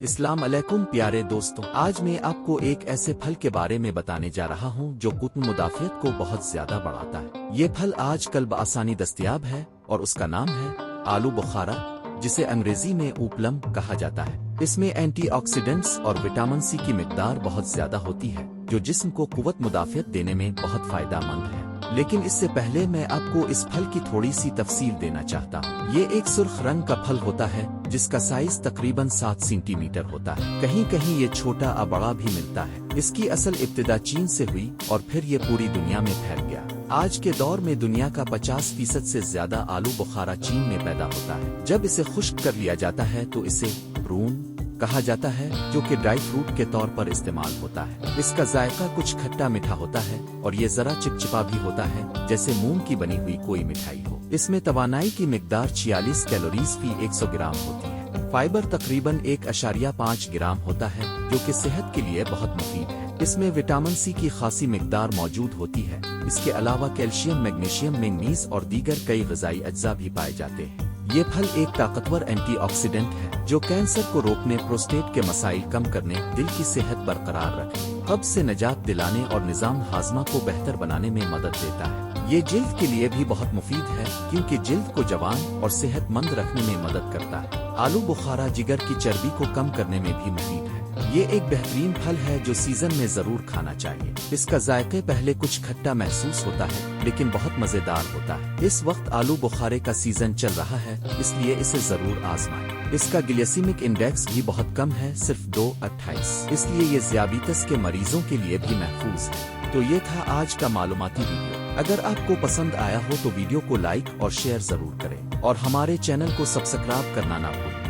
السلام علیکم پیارے دوستوں، آج میں آپ کو ایک ایسے پھل کے بارے میں بتانے جا رہا ہوں جو قوت مدافعت کو بہت زیادہ بڑھاتا ہے۔ یہ پھل آج کل بآسانی دستیاب ہے اور اس کا نام ہے آلو بخارا، جسے انگریزی میں اوپلم کہا جاتا ہے۔ اس میں اینٹی آکسیڈنٹس اور وٹامن سی کی مقدار بہت زیادہ ہوتی ہے جو جسم کو قوت مدافعت دینے میں بہت فائدہ مند ہے۔ لیکن اس سے پہلے میں آپ کو اس پھل کی تھوڑی سی تفصیل دینا چاہتا ہوں۔ یہ ایک سرخ رنگ کا پھل ہوتا ہے جس کا سائز تقریباً 7 سینٹی میٹر ہوتا ہے۔ کہیں کہیں یہ چھوٹا یا بڑا بھی ملتا ہے۔ اس کی اصل ابتدا چین سے ہوئی اور پھر یہ پوری دنیا میں پھیل گیا۔ آج کے دور میں دنیا کا 50% سے زیادہ آلو بخارا چین میں پیدا ہوتا ہے۔ جب اسے خشک کر لیا جاتا ہے تو اسے برون کہا جاتا ہے، جو کہ ڈرائی فروٹ کے طور پر استعمال ہوتا ہے۔ اس کا ذائقہ کچھ کھٹا میٹھا ہوتا ہے اور یہ ذرا چپچپا بھی ہوتا ہے، جیسے مونگ کی بنی ہوئی کوئی مٹھائی ہو۔ اس میں توانائی کی مقدار 46 کیلوریز فی 100 گرام ہوتی ہے۔ فائبر تقریباً 1.5 گرام ہوتا ہے، جو کہ صحت کے لیے بہت مفید ہے۔ اس میں وٹامن سی کی خاصی مقدار موجود ہوتی ہے۔ اس کے علاوہ کیلشیم، میگنیشیم، مینگنیز اور دیگر کئی غذائی اجزاء بھی پائے جاتے ہیں۔ یہ پھل ایک طاقتور اینٹی آکسیڈنٹ ہے جو کینسر کو روکنے، پروسٹیٹ کے مسائل کم کرنے، دل کی صحت برقرار رکھنے، قبض سے نجات دلانے اور نظام ہاضمہ کو بہتر بنانے میں مدد دیتا ہے۔ یہ جلد کے لیے بھی بہت مفید ہے کیونکہ جلد کو جوان اور صحت مند رکھنے میں مدد کرتا ہے۔ آلو بخارا جگر کی چربی کو کم کرنے میں بھی مفید ہے۔ یہ ایک بہترین پھل ہے جو سیزن میں ضرور کھانا چاہیے۔ اس کا ذائقہ پہلے کچھ کھٹا محسوس ہوتا ہے لیکن بہت مزیدار ہوتا ہے۔ اس وقت آلو بخارے کا سیزن چل رہا ہے، اس لیے اسے ضرور آزمائیں۔ اس کا گلیسیمک انڈیکس بھی بہت کم ہے، صرف 2.28، اس لیے یہ ذیابیطس کے مریضوں کے لیے بھی محفوظ ہے۔ تو یہ تھا آج کا معلوماتی ویڈیو۔ اگر آپ کو پسند آیا ہو تو ویڈیو کو لائک اور شیئر ضرور کریں اور ہمارے چینل کو سبسکرائب کرنا نہ بھولیں۔